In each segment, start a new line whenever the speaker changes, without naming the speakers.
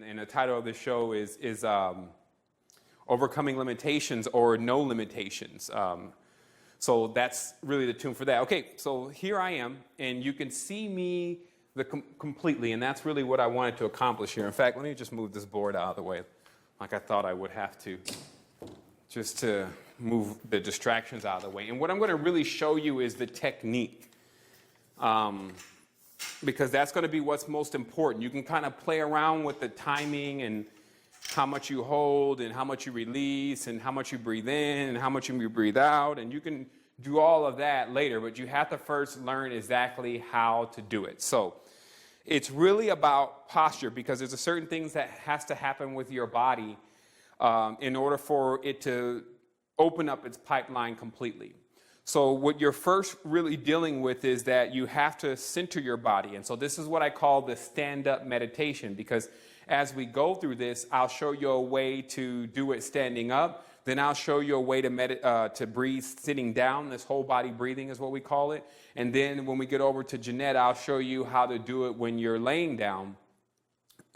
and the title of the show is Overcoming Limitations or No Limitations. So that's really the tune for that. Okay, so here I am, and you can see me completely, and that's really what I wanted to accomplish here. In fact, let me just move this board out of the way, like I thought I would have to, just to move the distractions out of the way. And what I'm going to really show you is the technique, because that's going to be what's most important. You can kind of play around with the timing and how much you hold and how much you release and how much you breathe in and how much you breathe out. And you can do all of that later, but you have to first learn exactly how to do it. So it's really about posture, because there's a certain things that has to happen with your body in order for it to open up its pipeline completely. So what you're first really dealing with is that you have to center your body. And so this is what I call the stand-up meditation, because as we go through this, I'll show you a way to do it standing up. Then I'll show you a way to breathe sitting down. This whole body breathing is what we call it. And then when we get over to Jeanette, I'll show you how to do it when you're laying down.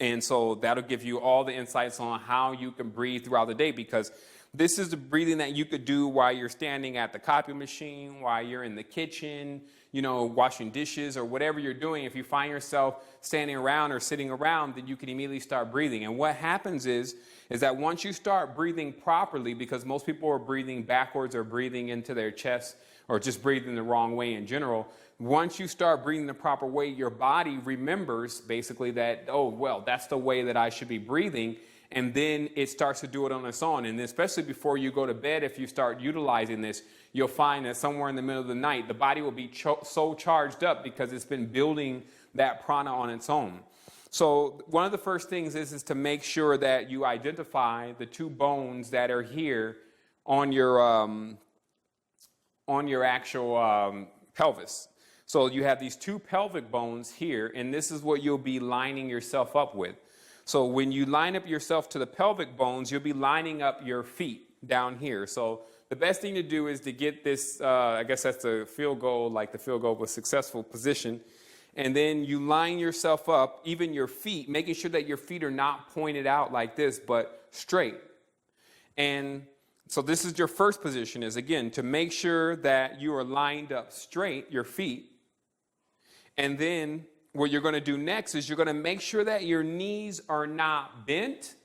And so that'll give you all the insights on how you can breathe throughout the day, because this is the breathing that you could do while you're standing at the copy machine, while you're in the kitchen, washing dishes or whatever you're doing. If you find yourself standing around or sitting around, then you can immediately start breathing. And what happens is that once you start breathing properly, because most people are breathing backwards or breathing into their chest or just breathing the wrong way in general, once you start breathing the proper way, your body remembers basically that, oh, well, that's the way that I should be breathing. And then it starts to do it on its own. And especially before you go to bed, if you start utilizing this, you'll find that somewhere in the middle of the night, the body will be so charged up because it's been building that prana on its own. So one of the first things is to make sure that you identify the two bones that are here on your actual pelvis. So you have these two pelvic bones here, and this is what you'll be lining yourself up with. So when you line up yourself to the pelvic bones, you'll be lining up your feet down here. So the best thing to do is to get this, I guess that's the field goal, like the field goal of a successful position. And then you line yourself up, even your feet, making sure that your feet are not pointed out like this, but straight. And so this is your first position, is again, to make sure that you are lined up straight, your feet. And then what you're going to do next is you're going to make sure that your knees are not bent,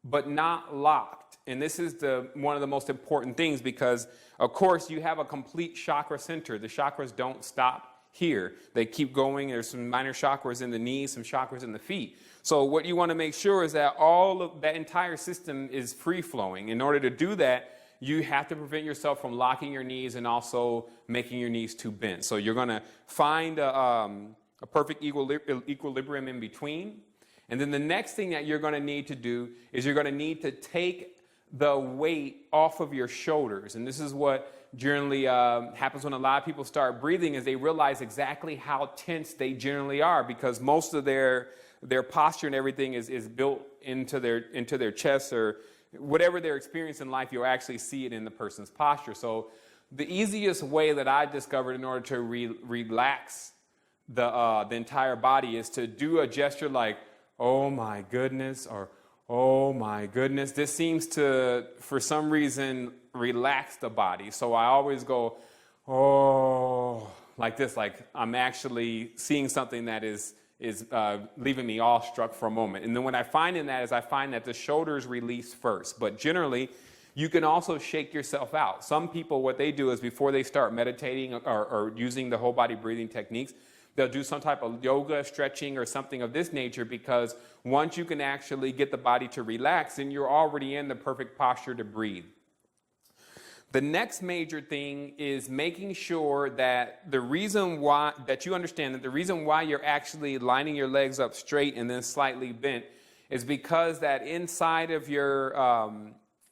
but not locked. And this is one of the most important things, because, of course, you have a complete chakra center. The chakras don't stop here. They keep going. There's some minor chakras in the knees, some chakras in the feet. So what you want to make sure is that all of that entire system is free-flowing. In order to do that, you have to prevent yourself from locking your knees and also making your knees too bent. So you're going to find a perfect equilibrium in between. And then the next thing that you're going to need to do is you're going to need to take the weight off of your shoulders. And this is what generally happens when a lot of people start breathing, is they realize exactly how tense they generally are, because most of their posture and everything is built into their chest, or whatever they're experiencing in life, you'll actually see it in the person's posture. So the easiest way that I discovered in order to relax the entire body is to do a gesture like, oh my goodness, or oh my goodness. This seems to, for some reason, relax the body. So I always go, oh, like this, like I'm actually seeing something that is leaving me awestruck for a moment. And then what I find in that is I find that the shoulders release first. But generally, you can also shake yourself out. Some people, what they do is before they start meditating or using the whole body breathing techniques, they'll do some type of yoga, stretching, or something of this nature, because once you can actually get the body to relax, then you're already in the perfect posture to breathe. The next major thing is making sure that you understand that the reason why you're actually lining your legs up straight and then slightly bent is because that inside of your,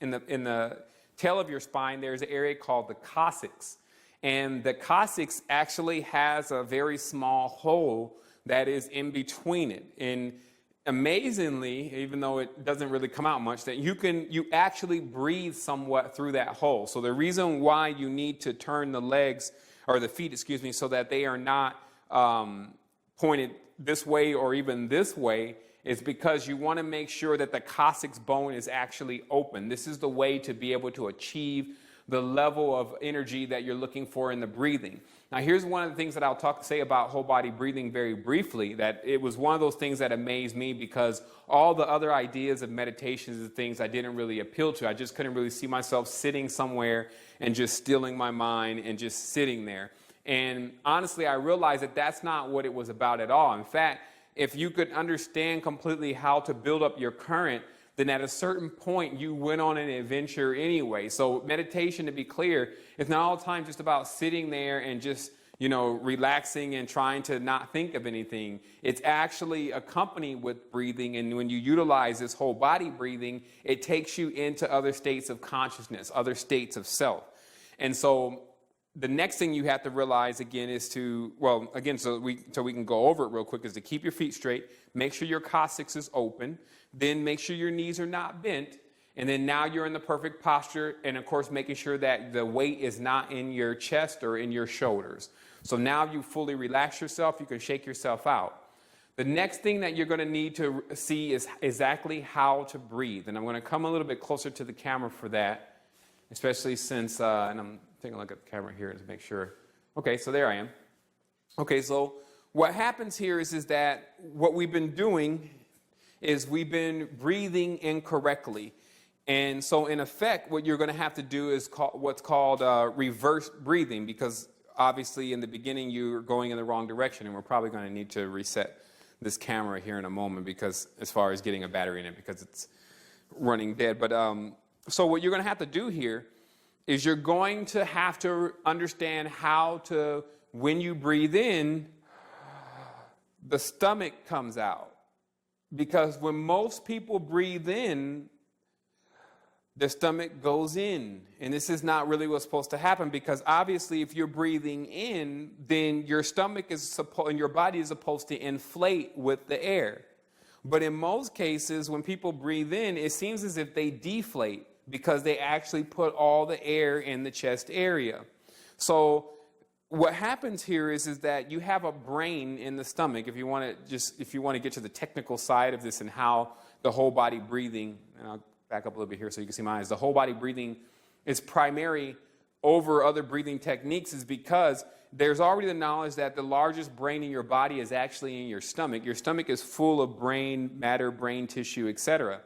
in the tail of your spine, there's an area called the coccyx. And the coccyx actually has a very small hole that is in between it. And amazingly, even though it doesn't really come out much, that you actually breathe somewhat through that hole. So the reason why you need to turn the legs, or the feet, so that they are not pointed this way or even this way, is because you want to make sure that the coccyx bone is actually open. This is the way to be able to achieve the level of energy that you're looking for in the breathing. Now, here's one of the things that I'll say about whole body breathing very briefly, that it was one of those things that amazed me because all the other ideas of meditations and things I didn't really appeal to. I just couldn't really see myself sitting somewhere and just stilling my mind and just sitting there. And honestly, I realized that that's not what it was about at all. In fact, if you could understand completely how to build up your current, then at a certain point you went on an adventure anyway. So meditation, to be clear, is not all the time just about sitting there and just, relaxing and trying to not think of anything. It's actually accompanied with breathing, and when you utilize this whole body breathing, it takes you into other states of consciousness, other states of self. And so the next thing you have to realize again is so we can go over it real quick, is to keep your feet straight, make sure your coccyx is open, then make sure your knees are not bent, and then now you're in the perfect posture, and of course making sure that the weight is not in your chest or in your shoulders. So now you fully relax yourself, you can shake yourself out. The next thing that you're going to need to see is exactly how to breathe, and I'm going to come a little bit closer to the camera for that, especially since, and I'm taking a look at the camera here to make sure. Okay, so there I am. Okay, so what happens here is that what we've been doing is we've been breathing incorrectly. And so in effect, what you're going to have to do is what's called reverse breathing, because obviously in the beginning you're going in the wrong direction, and we're probably going to need to reset this camera here in a moment, because as far as getting a battery in it, because it's running dead. But so what you're going to have to do here is you're going to have to understand how to, when you breathe in, the stomach comes out. Because when most people breathe in, the stomach goes in. And this is not really what's supposed to happen, because obviously if you're breathing in, then your stomach and your body is supposed to inflate with the air. But in most cases, when people breathe in, it seems as if they deflate, because they actually put all the air in the chest area. So what happens here is that you have a brain in the stomach. If you want to get to the technical side of this and how the whole body breathing, and I'll back up a little bit here so you can see my eyes. The whole body breathing is primary over other breathing techniques, is because there's already the knowledge that the largest brain in your body is actually in your stomach. Your stomach is full of brain matter, brain tissue, etc.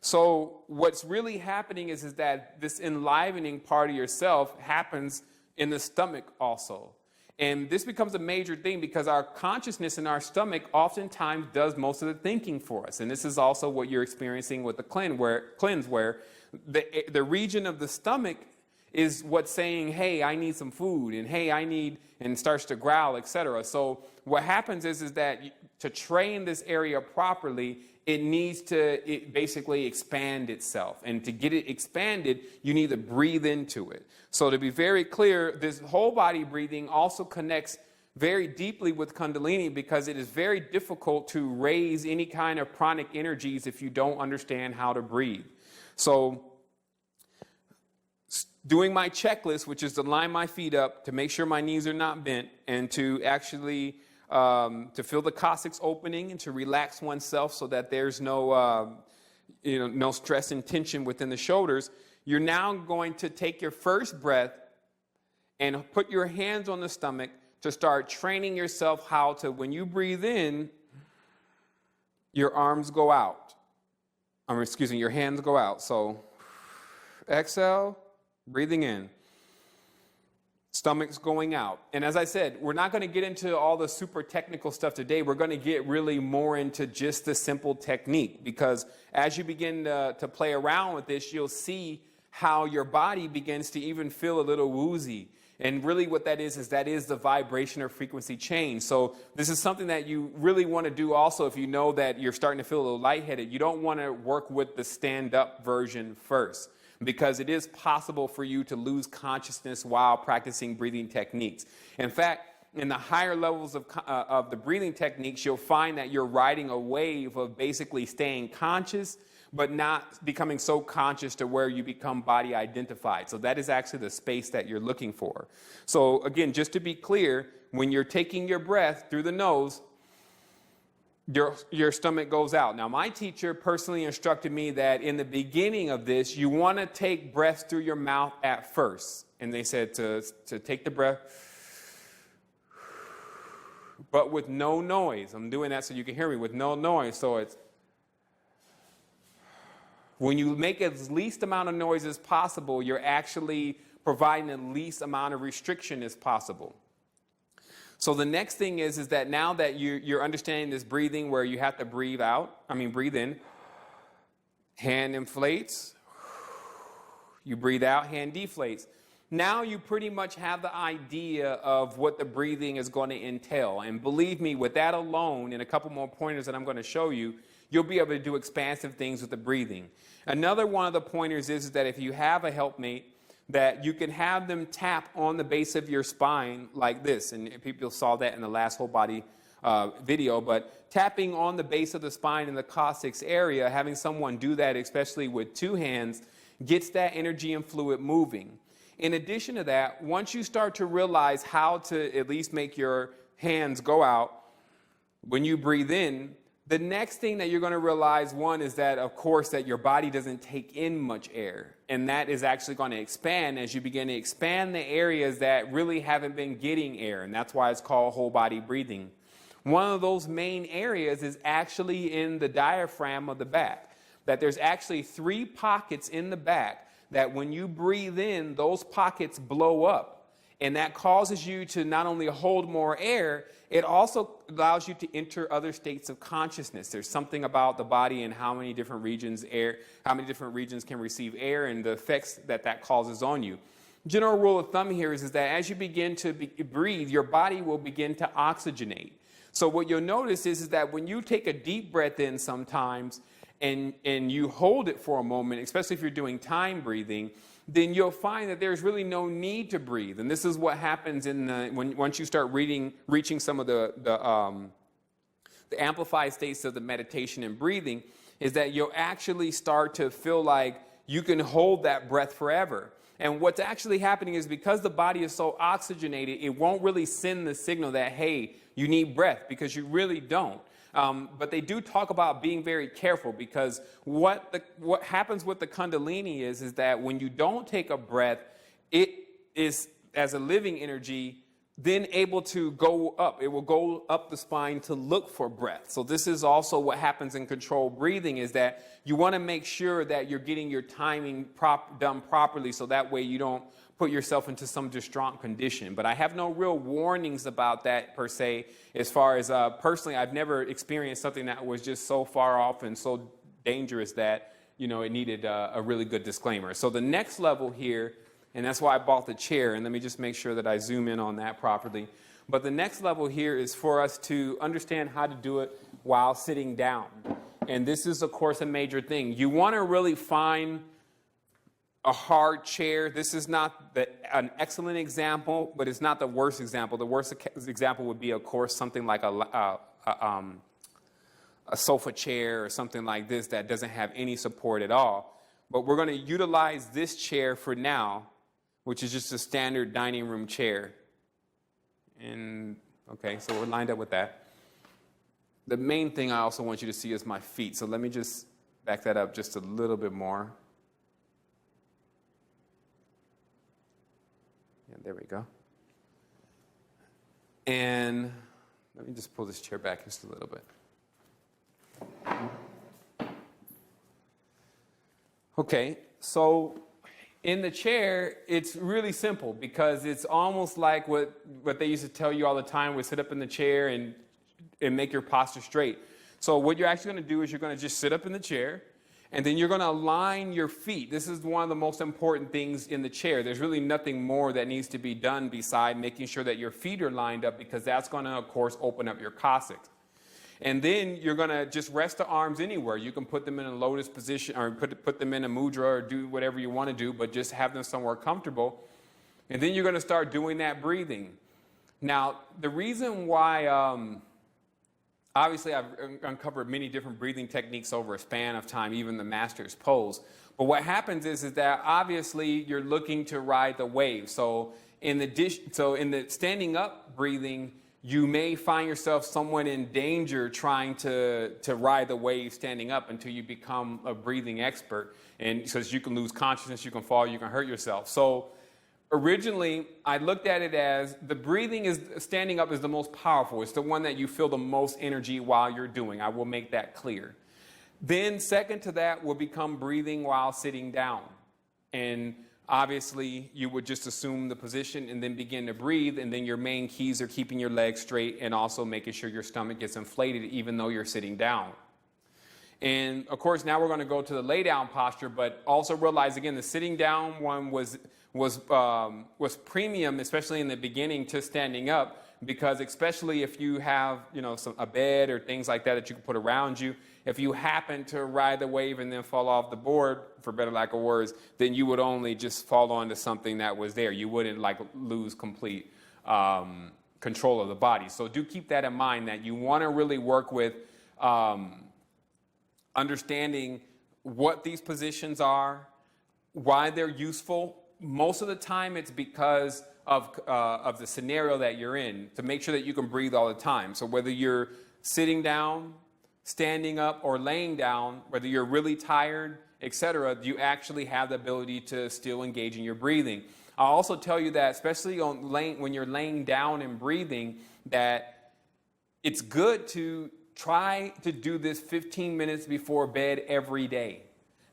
So what's really happening is that this enlivening part of yourself happens in the stomach also. And this becomes a major thing, because our consciousness in our stomach oftentimes does most of the thinking for us. And this is also what you're experiencing with the cleanse, where the region of the stomach is what's saying, hey, I need some food, and hey, I need, and starts to growl, etc. So what happens is that to train this area properly, it needs to basically expand itself. And to get it expanded, you need to breathe into it. So to be very clear, this whole body breathing also connects very deeply with Kundalini, because it is very difficult to raise any kind of pranic energies if you don't understand how to breathe. So doing my checklist, which is to line my feet up, to make sure my knees are not bent, and to actually to feel the coccyx opening and to relax oneself so that there's no stress and tension within the shoulders. You're now going to take your first breath and put your hands on the stomach to start training yourself how to, when you breathe in, your arms go out. Your hands go out. So exhale, breathing in. Stomach's going out. And as I said, we're not going to get into all the super technical stuff today. We're going to get really more into just the simple technique, because as you begin to play around with this, you'll see how your body begins to even feel a little woozy. And really what that is the vibration or frequency change. So this is something that you really want to do also if you know that you're starting to feel a little lightheaded. You don't want to work with the stand-up version first, because it is possible for you to lose consciousness while practicing breathing techniques. In fact, in the higher levels of the breathing techniques, you'll find that you're riding a wave of basically staying conscious, but not becoming so conscious to where you become body identified. So that is actually the space that you're looking for. So again, just to be clear, when you're taking your breath through the nose, your stomach goes out. Now, my teacher personally instructed me that in the beginning of this, you want to take breaths through your mouth at first. And they said to take the breath, but with no noise. I'm doing that so you can hear me, with no noise. So it's, when you make as least amount of noise as possible, you're actually providing the least amount of restriction as possible. So the next thing is that now that you're understanding this breathing where you have to breathe in, hand inflates, you breathe out, hand deflates. Now you pretty much have the idea of what the breathing is going to entail. And believe me, with that alone and a couple more pointers that I'm going to show you, you'll be able to do expansive things with the breathing. Another one of the pointers is that if you have a helpmate, that you can have them tap on the base of your spine like this. And people saw that in the last whole body video. But tapping on the base of the spine in the coccyx area, having someone do that, especially with two hands, gets that energy and fluid moving. In addition to that, once you start to realize how to at least make your hands go out when you breathe in, the next thing that you're going to realize, one, is that, of course, that your body doesn't take in much air. And that is actually going to expand as you begin to expand the areas that really haven't been getting air. And that's why it's called whole body breathing. One of those main areas is actually in the diaphragm of the back. That there's actually 3 pockets in the back that when you breathe in, those pockets blow up. And that causes you to not only hold more air, it also allows you to enter other states of consciousness. There's something about the body and how many different regions can receive air and the effects that causes on you. General rule of thumb here is that as you begin to breathe, your body will begin to oxygenate. So what you'll notice is that when you take a deep breath in sometimes and you hold it for a moment, especially if you're doing time breathing, then you'll find that there's really no need to breathe. And this is what happens once you start reaching some of the amplified states of the meditation and breathing, is that you'll actually start to feel like you can hold that breath forever. And what's actually happening is because the body is so oxygenated, it won't really send the signal that, hey, you need breath, because you really don't. But they do talk about being very careful, because what happens with the Kundalini is that when you don't take a breath, it is, as a living energy, then able to go up. It will go up the spine to look for breath. So this is also what happens in controlled breathing, is that you want to make sure that you're getting your timing done properly, so that way you don't put yourself into some distraught condition. But I have no real warnings about that per se, as far as personally, I've never experienced something that was just so far off and so dangerous that, it needed a really good disclaimer. So the next level here, and that's why I bought the chair, and let me just make sure that I zoom in on that properly. But the next level here is for us to understand how to do it while sitting down. And this is, of course, a major thing. You want to really find a hard chair. This is not an excellent example, but it's not the worst example. The worst example would be, of course, something like a sofa chair or something like this that doesn't have any support at all. But we're going to utilize this chair for now, which is just a standard dining room chair. And, okay, so we're lined up with that. The main thing I also want you to see is my feet. So let me just back that up just a little bit more. Yeah, there we go. And let me just pull this chair back just a little bit. Okay, so in the chair, it's really simple, because it's almost like what they used to tell you all the time, would sit up in the chair and make your posture straight. So what you're actually going to do is you're going to just sit up in the chair, and then you're going to align your feet. This is one of the most important things in the chair. There's really nothing more that needs to be done beside making sure that your feet are lined up, because that's going to, of course, open up your coccyx. And then you're going to just rest the arms anywhere. You can put them in a lotus position, or put them in a mudra, or do whatever you want to do, but just have them somewhere comfortable. And then you're going to start doing that breathing. Now, the reason why, obviously I've uncovered many different breathing techniques over a span of time, even the master's pose. But what happens is that obviously you're looking to ride the wave. So in the standing up breathing, you may find yourself somewhat in danger trying to ride the wave standing up until you become a breathing expert. And because you can lose consciousness, you can fall, you can hurt yourself. So originally, I looked at it as the breathing is standing up is the most powerful. It's the one that you feel the most energy while you're doing. I will make that clear. Then second to that will become breathing while sitting down. And obviously, you would just assume the position and then begin to breathe. And then your main keys are keeping your legs straight and also making sure your stomach gets inflated even though you're sitting down. And of course, now we're going to go to the lay down posture, but also realize again, the sitting down one was premium, especially in the beginning, to standing up, because especially if you have, a bed or things like that you can put around you, if you happen to ride the wave and then fall off the board, for better lack of words, then you would only just fall onto something that was there. You wouldn't lose complete control of the body. So do keep that in mind, that you want to really work with understanding what these positions are, why they're useful. Most of the time it's because of the scenario that you're in, to make sure that you can breathe all the time. So whether you're sitting down, standing up, or laying down, whether you're really tired, etc., you actually have the ability to still engage in your breathing. I'll also tell you that, especially when you're laying down and breathing, that it's good to try to do this 15 minutes before bed every day.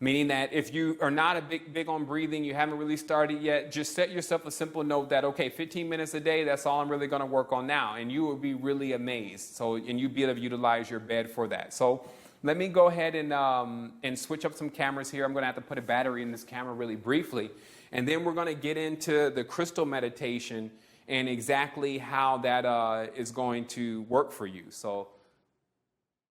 Meaning that if you are not a big on breathing, you haven't really started yet, just set yourself a simple note that, okay, 15 minutes a day, that's all I'm really going to work on now. And you will be really amazed. And you'll be able to utilize your bed for that. So let me go ahead and switch up some cameras here. I'm going to have to put a battery in this camera really briefly. And then we're going to get into the crystal meditation and exactly how that is going to work for you. So